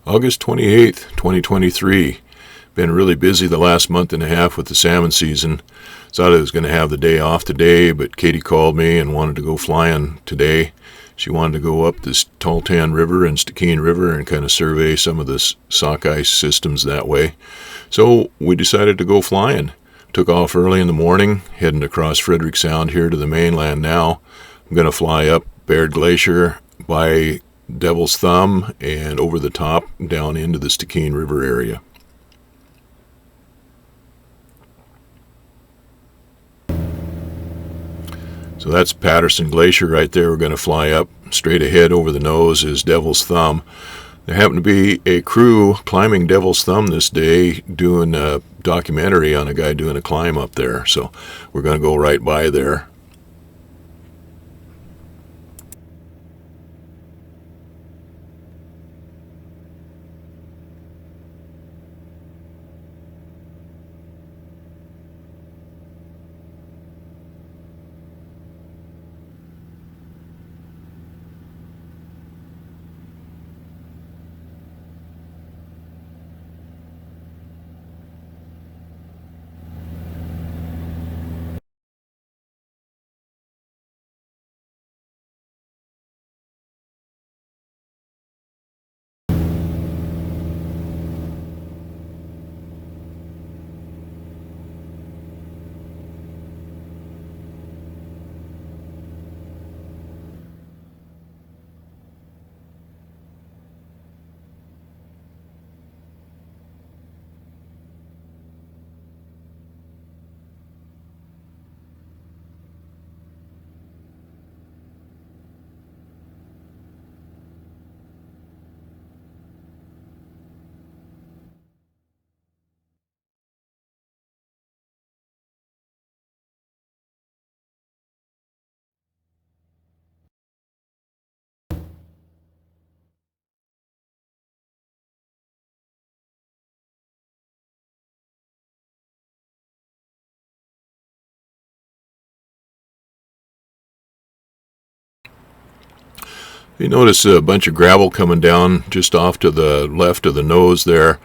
August 28th, 2023. Been really busy the last month and a half with the salmon season. Thought I was going to have the day off today, but Katie called me and wanted to go flying today. She wanted to go up this Thaltan River and Stikine River and kind of survey some of the sock ice systems that way. So we decided to go flying. Took off early in the morning, heading across Frederick Sound here to the mainland now. I'm going to fly up Baird Glacier by Devil's Thumb and over the top down into the Stikine River area. So that's Patterson Glacier right there. We're going to fly up. Straight ahead over the nose is Devil's Thumb. There happened to be a crew climbing Devil's Thumb this day doing a documentary on a guy doing a climb up there. So we're going to go right by there. You notice a bunch of gravel coming down just off to the left of the nose there.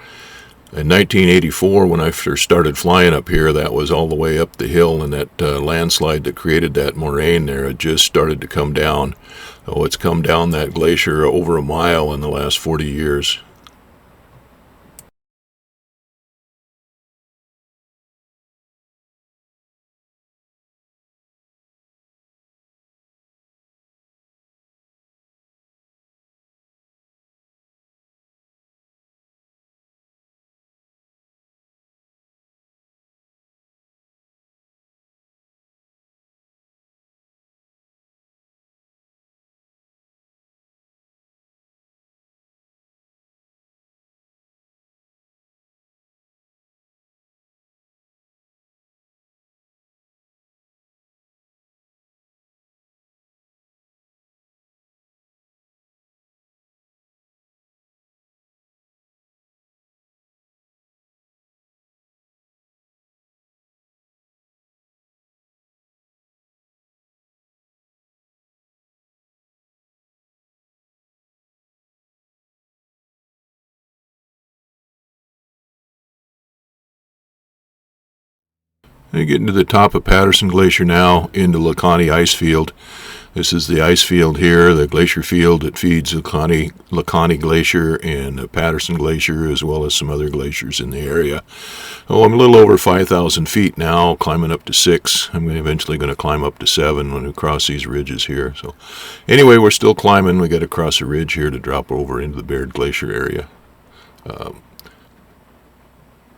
In 1984, when I first started flying up here, that was all the way up the hill, and that landslide that created that moraine there had just started to come down. Oh, it's come down that glacier over a mile in the last 40 years. You get into the top of Patterson Glacier now, into Lacani Ice Field. This is the ice field here, the glacier field that feeds Lacani Glacier and Patterson Glacier, as well as some other glaciers in the area. Oh, I'm a little over 5,000 feet now, climbing up to 6. I'm eventually going to climb up to 7 when we cross these ridges here. So anyway, we're still climbing. We got to cross a ridge here to drop over into the Baird Glacier area.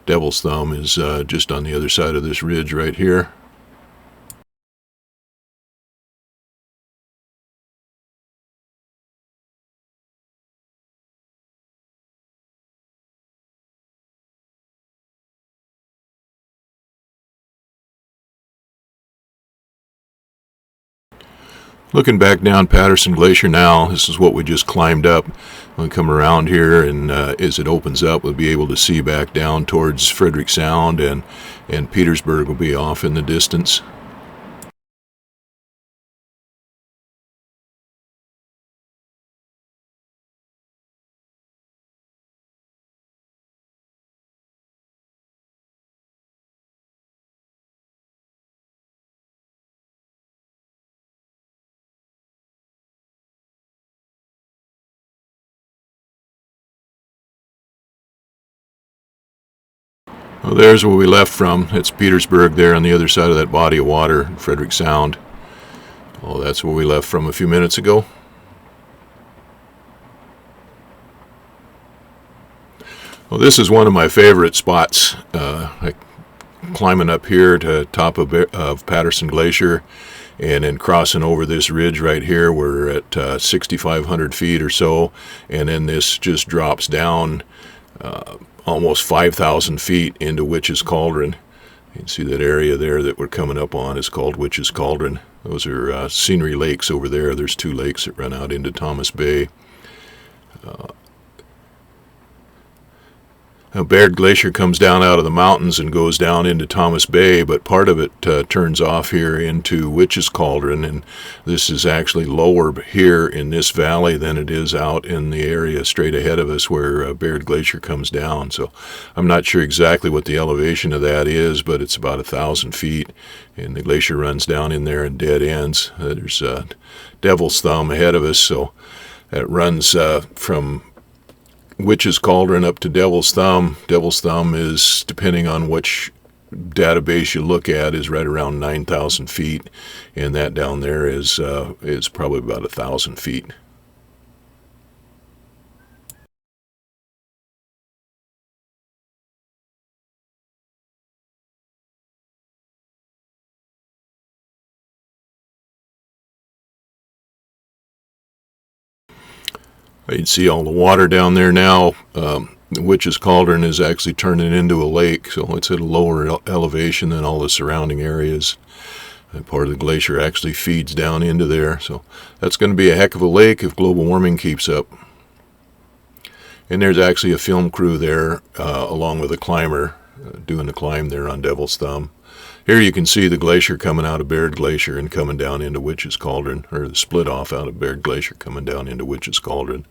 Devil's Thumb is just on the other side of this ridge right here. Looking back down Patterson Glacier now, this is what we just climbed up. When we come around here, and as it opens up, we'll be able to see back down towards Frederick Sound, and Petersburg will be off in the distance. Well, there's where we left from. It's Petersburg there on the other side of that body of water, Frederick Sound. Oh, that's where we left from a few minutes ago. Well, this is one of my favorite spots. Climbing up here to top of Patterson Glacier and then crossing over this ridge right here. We're at 6,500 feet or so, and then this just drops down almost 5,000 feet into Witch's Cauldron. You can see that area there that we're coming up on is called Witch's Cauldron. Those are scenery lakes over there. There's two lakes that run out into Thomas Bay. Baird Glacier comes down out of the mountains and goes down into Thomas Bay, but part of it turns off here into Witch's Cauldron, and this is actually lower here in this valley than it is out in the area straight ahead of us where Baird Glacier comes down. So I'm not sure exactly what the elevation of that is, but it's about 1,000 feet, and the glacier runs down in there and dead ends. There's Devil's Thumb ahead of us, so that runs from Witch's Cauldron up to Devil's Thumb. Devil's Thumb is, depending on which database you look at, is right around 9,000 feet, and that down there is probably about 1,000 feet. You can see all the water down there now. The Witch's Cauldron is actually turning into a lake, so it's at a lower elevation than all the surrounding areas. And part of the glacier actually feeds down into there, so that's going to be a heck of a lake if global warming keeps up. And there's actually a film crew there, along with a climber, doing the climb there on Devil's Thumb. Here you can see the glacier coming out of Baird Glacier and coming down into Witch's Cauldron, or the split off out of Baird Glacier coming down into Witch's Cauldron.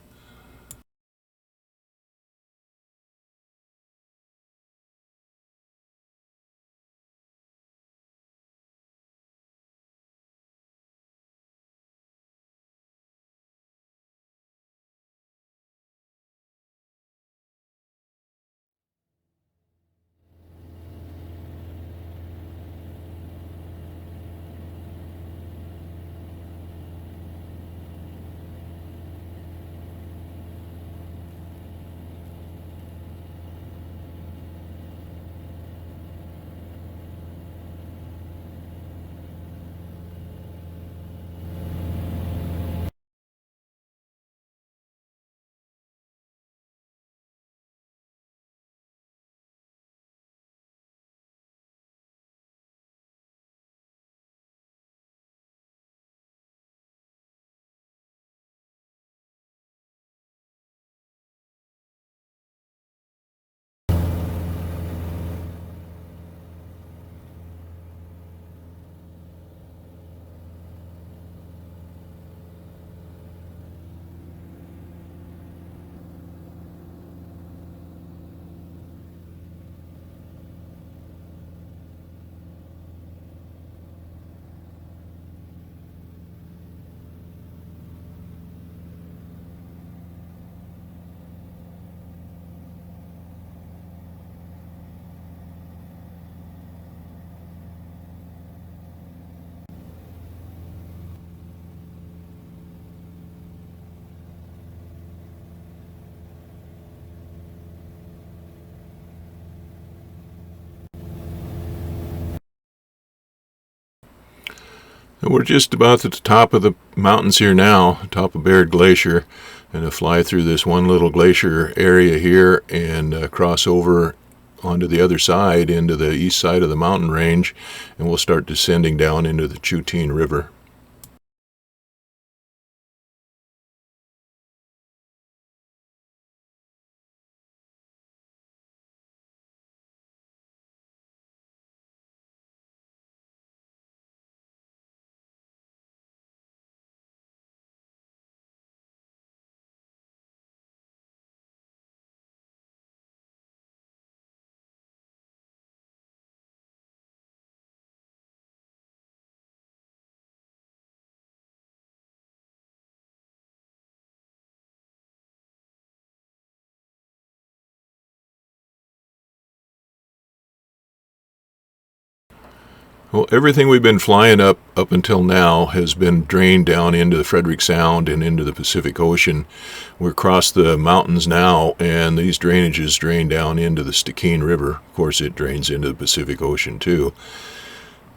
And we're just about at the top of the mountains here now, top of Baird Glacier, and to fly through this one little glacier area here and cross over onto the other side, into the east side of the mountain range, and we'll start descending down into the Chutine River. Well, everything we've been flying up until now has been drained down into the Frederick Sound and into the Pacific Ocean. We're across the mountains now, and these drainages drain down into the Stikine River. Of course, it drains into the Pacific Ocean too.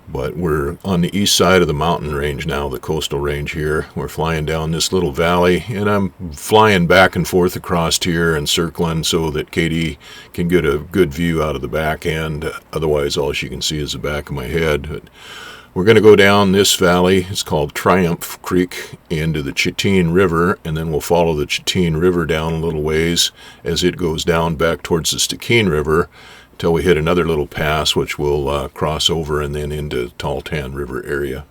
But we're on the east side of the mountain range now, the coastal range here. We're flying down this little valley, and I'm flying back and forth across here and circling so that Katie can get a good view out of the back end. Otherwise, all she can see is the back of my head. But we're going to go down this valley. It's called Triumph Creek into the Chutine River, and then we'll follow the Chutine River down a little ways as it goes down back towards the Stikine River, until we hit another little pass, which we'll cross over and then into Thaltan River area.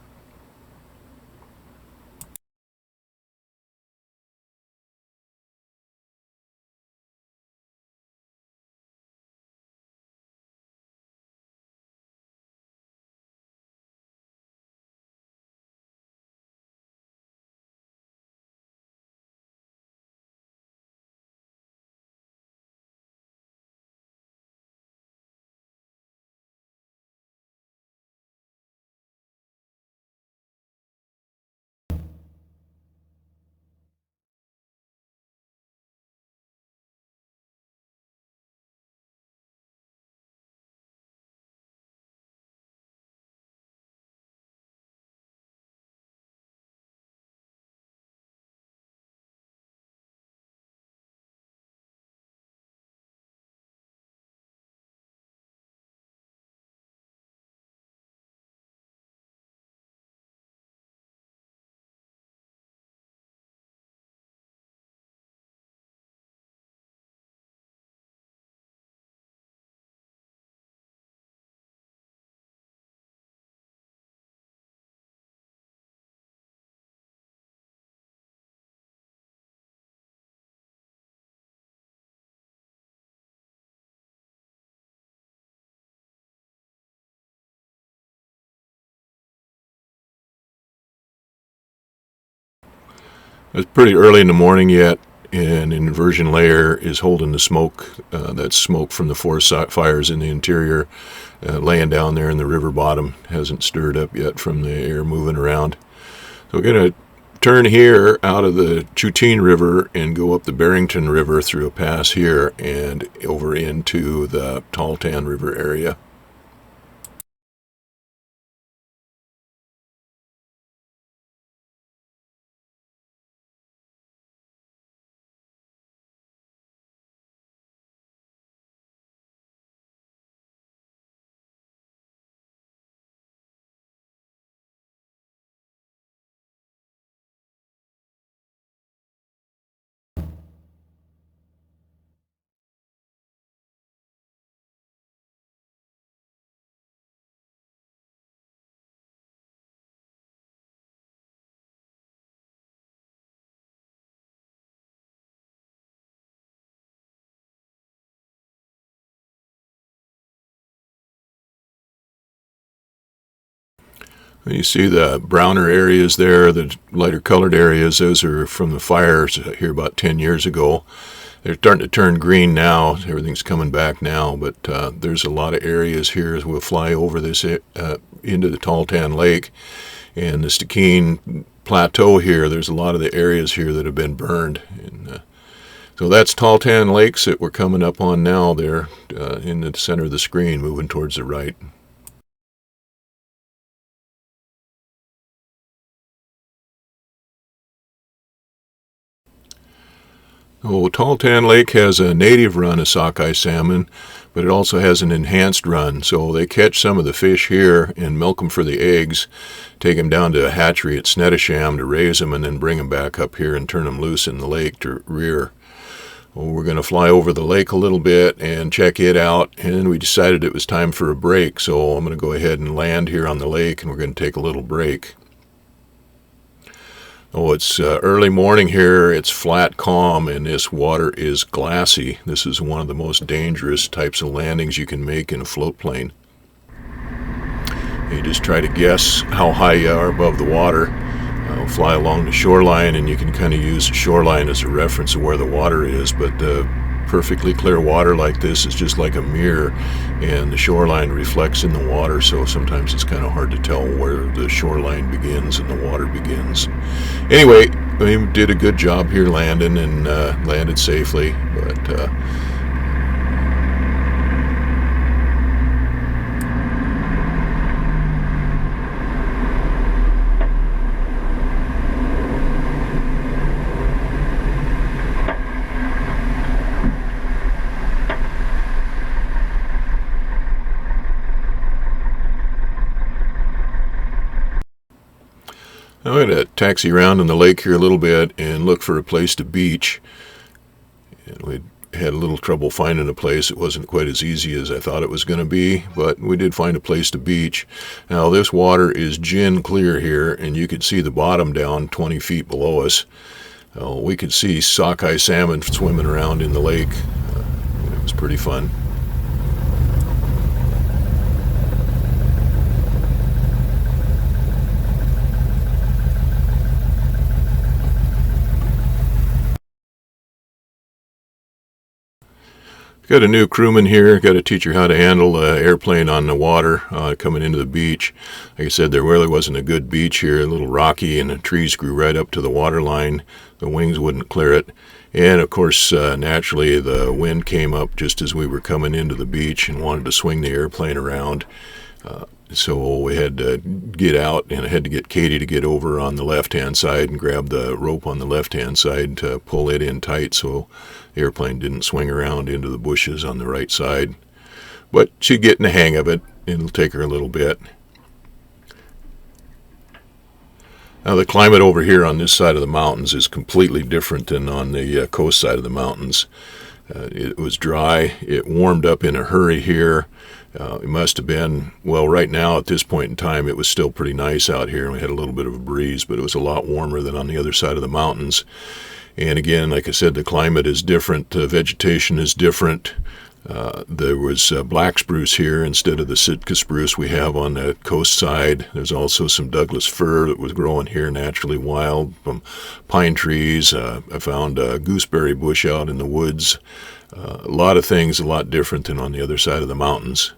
It's pretty early in the morning yet, and an inversion layer is holding the smoke. That's smoke from the forest fires in the interior, laying down there in the river bottom. Hasn't stirred up yet from the air moving around. So we're going to turn here out of the Chutine River and go up the Barrington River through a pass here and over into the Thaltan River area. You see the browner areas there, the lighter colored areas, those are from the fires here about 10 years ago. They're starting to turn green now. Everything's coming back now, but there's a lot of areas here as we'll fly over this into the Thaltan Lake and the Stikine Plateau here. There's a lot of the areas here that have been burned. And, so that's Thaltan Lakes that we're coming up on now there in the center of the screen, moving towards the right. Oh, Thaltan Lake has a native run of sockeye salmon, but it also has an enhanced run. So they catch some of the fish here and milk them for the eggs, take them down to a hatchery at Snettisham to raise them, and then bring them back up here and turn them loose in the lake to rear. Well, we're going to fly over the lake a little bit and check it out, and we decided it was time for a break. So I'm going to go ahead and land here on the lake, and we're going to take a little break. Oh, it's early morning here. It's flat, calm, and this water is glassy. This is one of the most dangerous types of landings you can make in a float plane. You just try to guess how high you are above the water. Fly along the shoreline, and you can kind of use the shoreline as a reference of where the water is, but the perfectly clear water like this is just like a mirror, and the shoreline reflects in the water, so sometimes it's kind of hard to tell where the shoreline begins and the water begins. Anyway, we did a good job here landing, and landed safely, but I'm going to taxi around in the lake here a little bit and look for a place to beach. And we had a little trouble finding a place. It wasn't quite as easy as I thought it was going to be, but we did find a place to beach. Now this water is gin clear here, and you could see the bottom down 20 feet below us. We could see sockeye salmon swimming around in the lake. It was pretty fun. Got a new crewman here. Got to teach her how to handle an airplane on the water coming into the beach. Like I said, there really wasn't a good beach here. A little rocky, and the trees grew right up to the water line. The wings wouldn't clear it. And of course, naturally, the wind came up just as we were coming into the beach and wanted to swing the airplane around. So we had to get out, and I had to get Katie to get over on the left-hand side and grab the rope on the left-hand side to pull it in tight so the airplane didn't swing around into the bushes on the right side. But she's getting the hang of it. It'll take her a little bit. Now the climate over here on this side of the mountains is completely different than on the coast side of the mountains. It was dry. It warmed up in a hurry here. It must have been, well, right now at this point in time, it was still pretty nice out here. We had a little bit of a breeze, but it was a lot warmer than on the other side of the mountains. And again, like I said, the climate is different. The vegetation is different. There was black spruce here instead of the Sitka spruce we have on the coast side. There's also some Douglas fir that was growing here naturally wild from pine trees. I found a gooseberry bush out in the woods. A lot of things a lot different than on the other side of the mountains.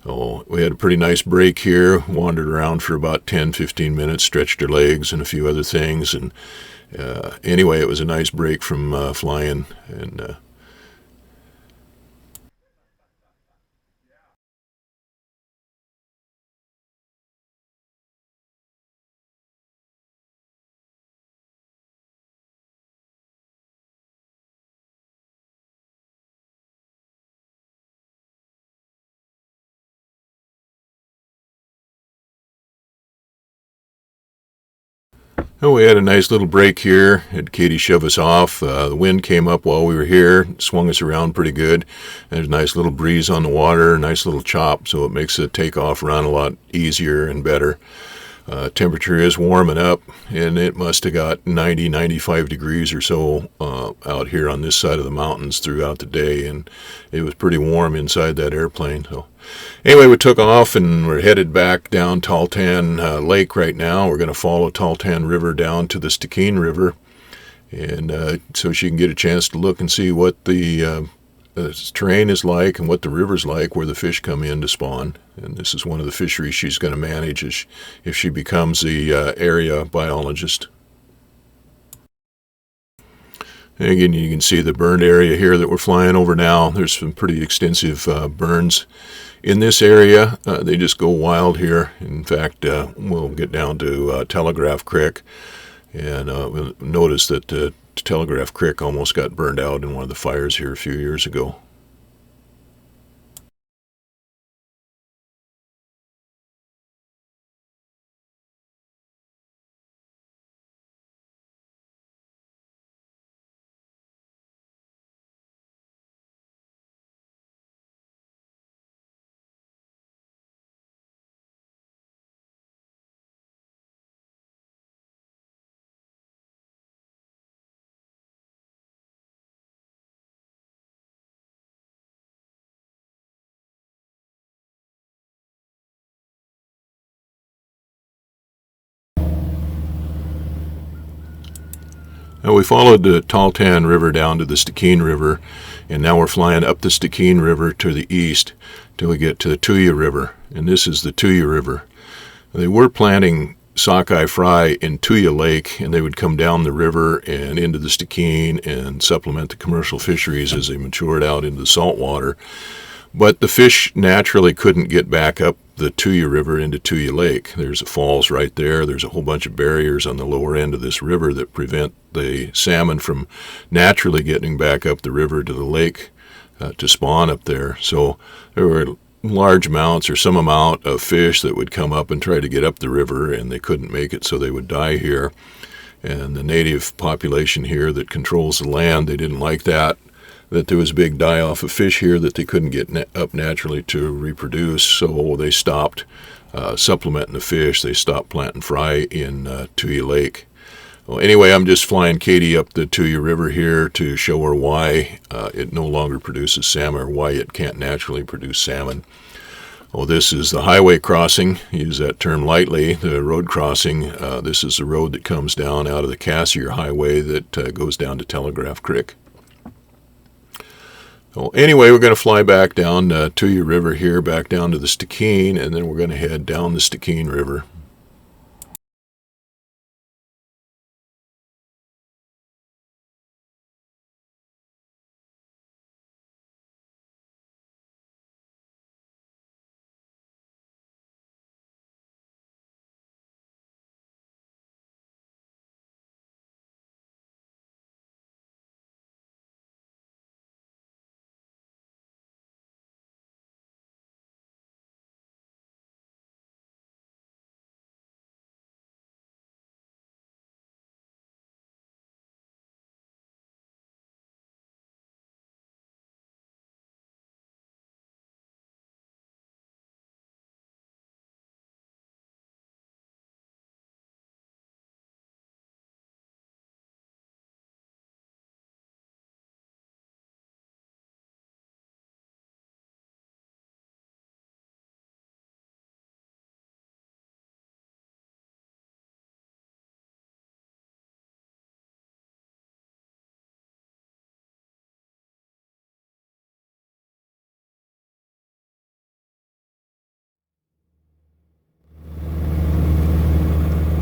Oh, we had a pretty nice break here, wandered around for about 10-15 minutes, stretched our legs and a few other things. And anyway, it was a nice break from flying. And oh, we had a nice little break here. Had Katie shove us off. The wind came up while we were here, swung us around pretty good. There's a nice little breeze on the water, nice little chop, so it makes the takeoff run a lot easier and better. Temperature is warming up, and it must have got 90-95 degrees or so out here on this side of the mountains throughout the day, and it was pretty warm inside that airplane. So anyway, we took off, and we're headed back down Thaltan Lake right now. We're going to follow Thaltan River down to the Stikine River, and so she can get a chance to look and see what the terrain is like and what the river's like where the fish come in to spawn. And this is one of the fisheries she's going to manage if she becomes the area biologist. And again, you can see the burned area here that we're flying over now. There's some pretty extensive burns in this area. They just go wild here. In fact, we'll get down to Telegraph Creek, and we'll notice that Telegraph Creek almost got burned out in one of the fires here a few years ago. Now we followed the Thaltan River down to the Stikine River, and now we're flying up the Stikine River to the east till we get to the Tuya River, and this is the Tuya River. They were planting sockeye fry in Tuya Lake, and they would come down the river and into the Stikine and supplement the commercial fisheries as they matured out into the saltwater. But the fish naturally couldn't get back up the Tuya River into Tuya Lake. There's a falls right there. There's a whole bunch of barriers on the lower end of this river that prevent the salmon from naturally getting back up the river to the lake to spawn up there. So there were large amounts or some amount of fish that would come up and try to get up the river, and they couldn't make it, so they would die here. And the native population here that controls the land, they didn't like that there was a big die-off of fish here that they couldn't get up naturally to reproduce, so they stopped supplementing the fish. They stopped planting fry in Tuya Lake. Well, anyway, I'm just flying Katie up the Tuya River here to show her why it no longer produces salmon, or why it can't naturally produce salmon. Well, this is the highway crossing. Use that term lightly. The road crossing. This is the road that comes down out of the Cassier Highway that goes down to Telegraph Creek. Well, anyway, we're going to fly back down Tuya River here, back down to the Stikine, and then we're going to head down the Stikine River.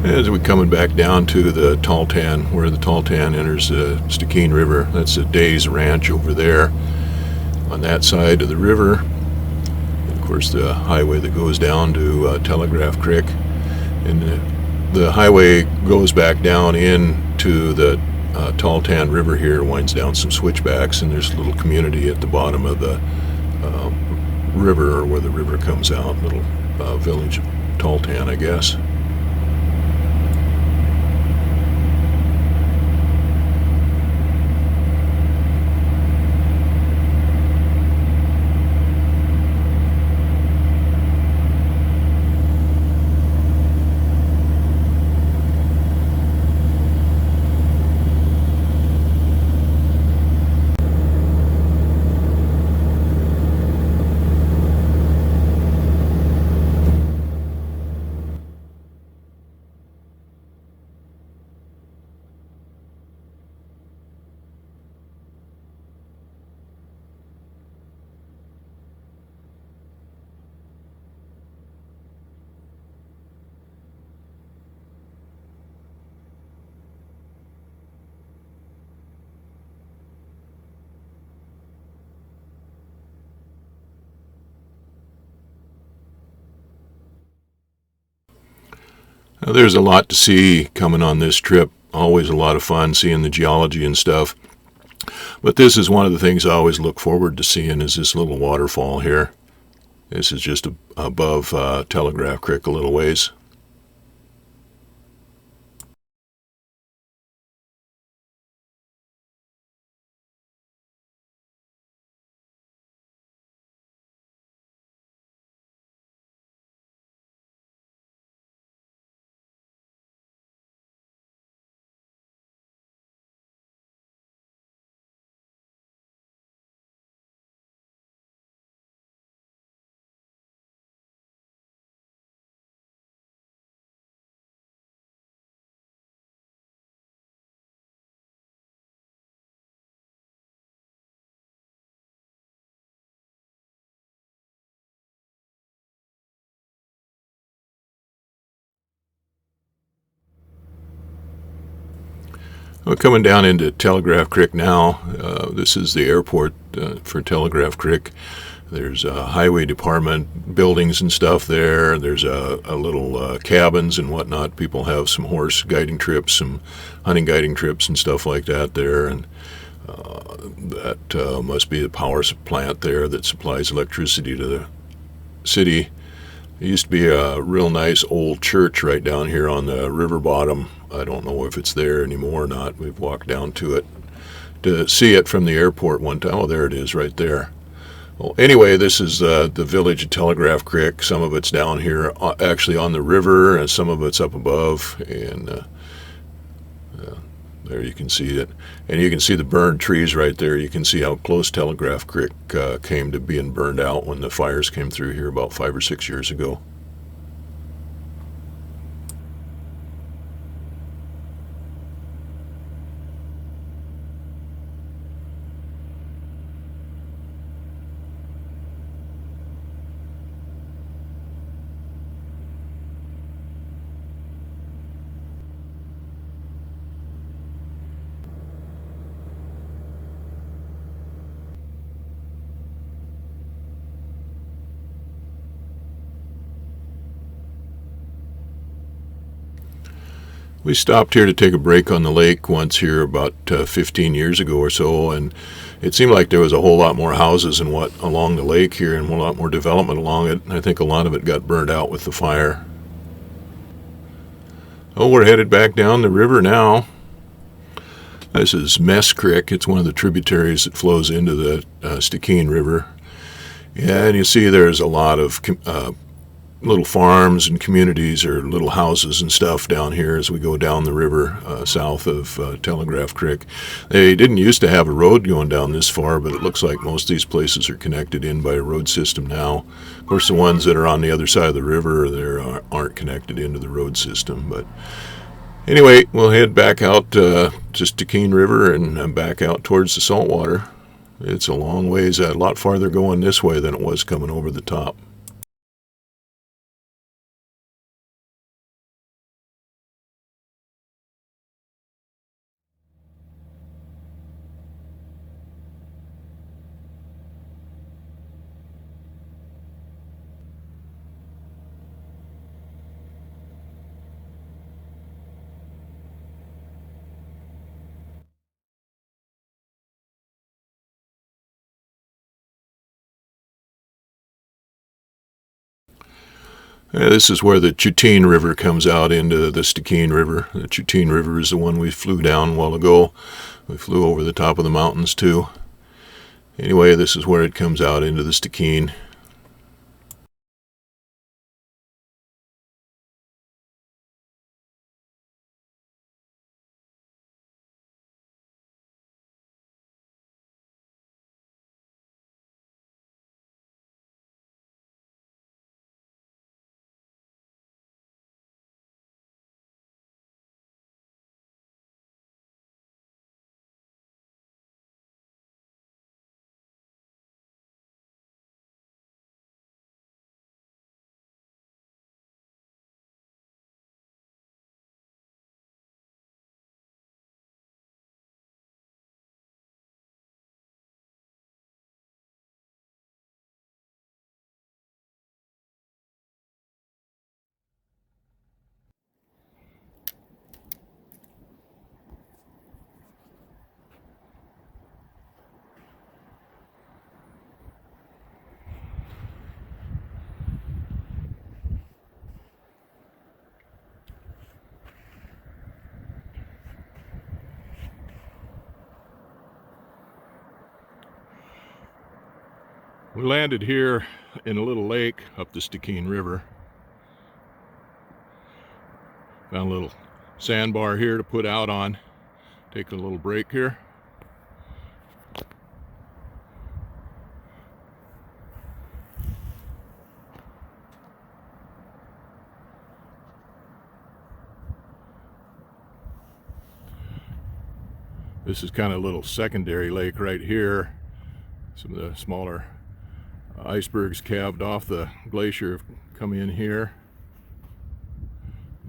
As we're coming back down to the Thaltan, where the Thaltan enters the Stikine River, that's a day's ranch over there on that side of the river. And of course, the highway that goes down to Telegraph Creek. And the highway goes back down into the Thaltan River here, winds down some switchbacks, and there's a little community at the bottom of the river, or where the river comes out, little village of Thaltan, I guess. Now, there's a lot to see coming on this trip. Always a lot of fun seeing the geology and stuff. But this is one of the things I always look forward to seeing, is this little waterfall here. This is just above Telegraph Creek a little ways. Well, coming down into Telegraph Creek now. This is the airport for Telegraph Creek. There's a highway department buildings and stuff there. There's a little cabins and whatnot. People have some horse guiding trips, some hunting guiding trips and stuff like that there. And that must be the power plant there that supplies electricity to the city. There used to be a real nice old church right down here on the river bottom. I don't know if it's there anymore or not. We've walked down to it to see it from the airport one time. Oh, there it is right there. Well, anyway, this is the village of Telegraph Creek. Some of it's down here actually on the river, and some of it's up above. And there you can see it. And you can see the burned trees right there. You can see how close Telegraph Creek came to being burned out when the fires came through here about 5 or 6 years ago. We stopped here to take a break on the lake once here about 15 years ago or so, and it seemed like there was a whole lot more houses and what along the lake here and a lot more development along it. I think a lot of it got burned out with the fire. Oh, we're headed back down the river now. This is Mess Creek. It's one of the tributaries that flows into the Stikine River. Yeah, and you see there's a lot of little farms and communities or little houses and stuff down here as we go down the river south of Telegraph Creek. They didn't used to have a road going down this far, but it looks like most of these places are connected in by a road system now. Of course, the ones that are on the other side of the river there aren't connected into the road system. But anyway, we'll head back out to Stikine River and back out towards the saltwater. It's a long ways, a lot farther going this way than it was coming over the top. This is where the Chutine River comes out into the Stikine River. The Chutine River is the one we flew down a while ago. We flew over the top of the mountains too. Anyway, this is where it comes out into the Stikine. We landed here in a little lake up the Stikine River. Found a little sandbar here to put out on. Take a little break here. This is kind of a little secondary lake right here. Some of the smaller icebergs calved off the glacier have come in here.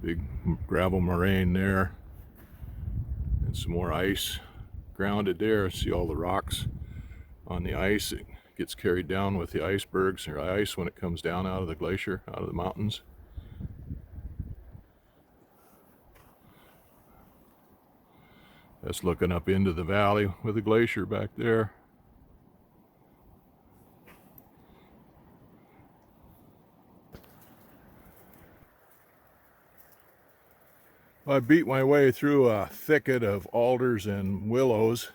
Big gravel moraine there. And some more ice grounded there. See all the rocks on the ice. It gets carried down with the icebergs or ice when it comes down out of the glacier, out of the mountains. That's looking up into the valley with the glacier back there. I beat my way through a thicket of alders and willows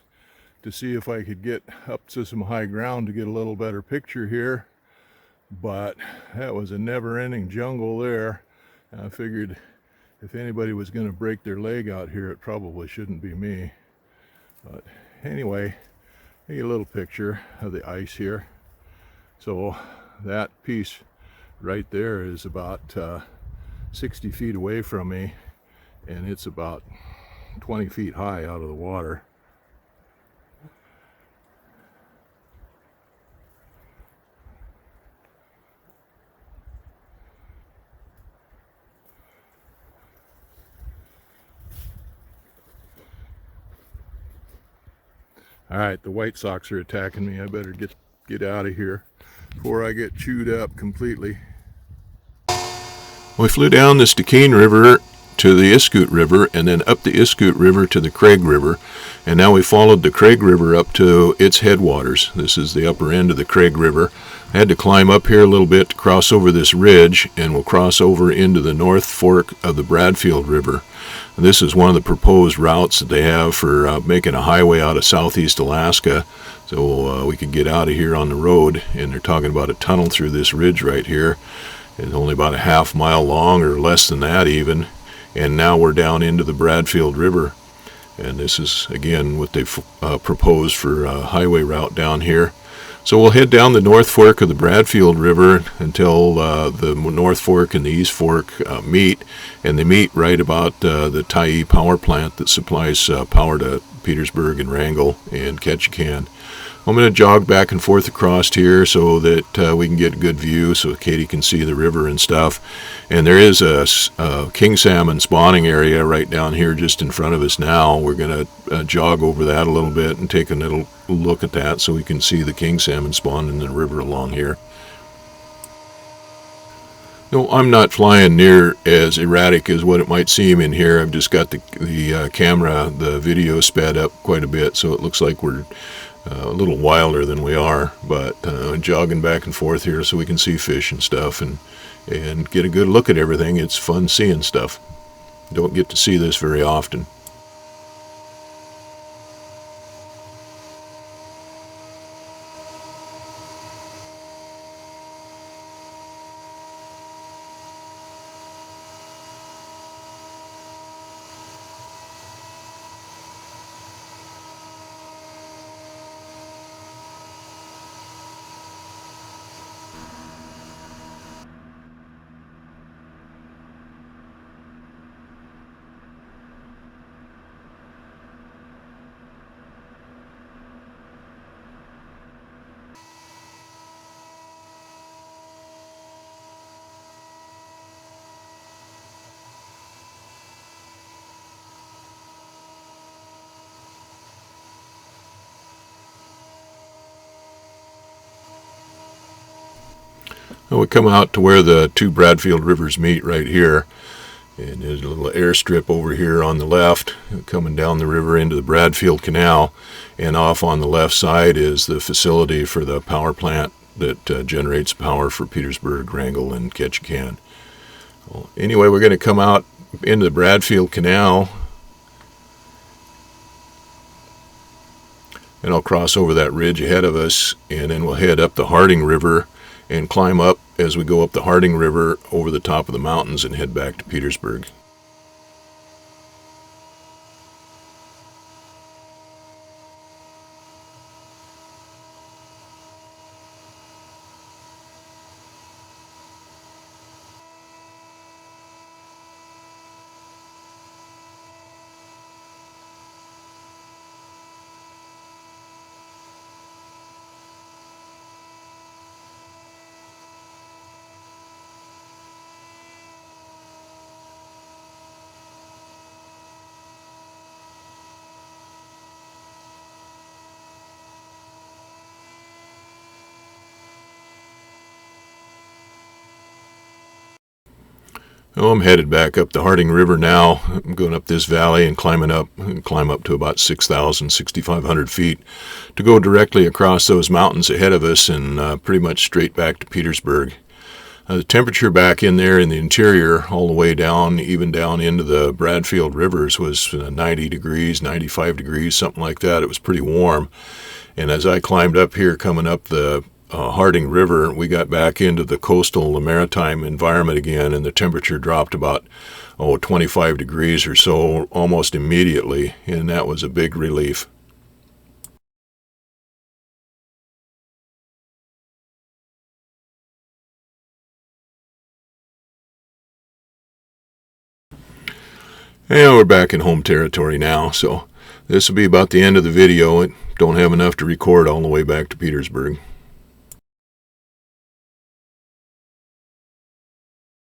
to see if I could get up to some high ground to get a little better picture here. But that was a never-ending jungle there. And I figured if anybody was going to break their leg out here, it probably shouldn't be me. But anyway, a little picture of the ice here. So that piece right there is about 60 feet away from me, and it's about 20 feet high out of the water. All right, the White Sox are attacking me. I better get out of here before I get chewed up completely. We flew down the Stikine River to the Iskut River, and then up the Iskut River to the Craig River, and now we followed the Craig River up to its headwaters. This is the upper end of the Craig River. I had to climb up here a little bit to cross over this ridge, and we'll cross over into the North Fork of the Bradfield River. And this is one of the proposed routes that they have for making a highway out of southeast Alaska, so we could get out of here on the road, and they're talking about a tunnel through this ridge right here. It's only about a half-mile long, or less than that even. And now we're down into the Bradfield River, and this is again what they've proposed for a highway route down here. So we'll head down the North Fork of the Bradfield River until the North Fork and the East Fork meet, and they meet right about the Tuya power plant that supplies power to Petersburg and Wrangell and Ketchikan. I'm going to jog back and forth across here so that we can get a good view so Katie can see the river and stuff. And there is a king salmon spawning area right down here just in front of us now. We're going to jog over that a little bit and take a little look at that so we can see the king salmon spawn in the river along here. No, I'm not flying near as erratic as what it might seem in here. I've just got the camera, the video sped up quite a bit, so it looks like we're a little wilder than we are, but jogging back and forth here so we can see fish and stuff and get a good look at everything. It's fun seeing stuff. Don't get to see this very often. Well, we come out to where the two Bradfield rivers meet right here, and there's a little airstrip over here on the left coming down the river into the Bradfield Canal, and off on the left side is the facility for the power plant that generates power for Petersburg, Wrangell, and Ketchikan. Well, anyway, we're going to come out into the Bradfield Canal, and I'll cross over that ridge ahead of us, and then we'll head up the Harding River and climb up as we go up the Harding River over the top of the mountains and head back to Petersburg. Oh, I'm headed back up the Harding River now. I'm going up this valley and climb up to about 6,500 feet to go directly across those mountains ahead of us and pretty much straight back to Petersburg. The temperature back in there in the interior, all the way down, even down into the Bradfield rivers, was 90 degrees, 95 degrees, something like that. It was pretty warm. And as I climbed up here, coming up the Harding River, we got back into the coastal, the maritime environment again, and the temperature dropped about 25 degrees or so almost immediately, and that was a big relief. And we're back in home territory now, so this will be about the end of the video. I don't have enough to record all the way back to Petersburg.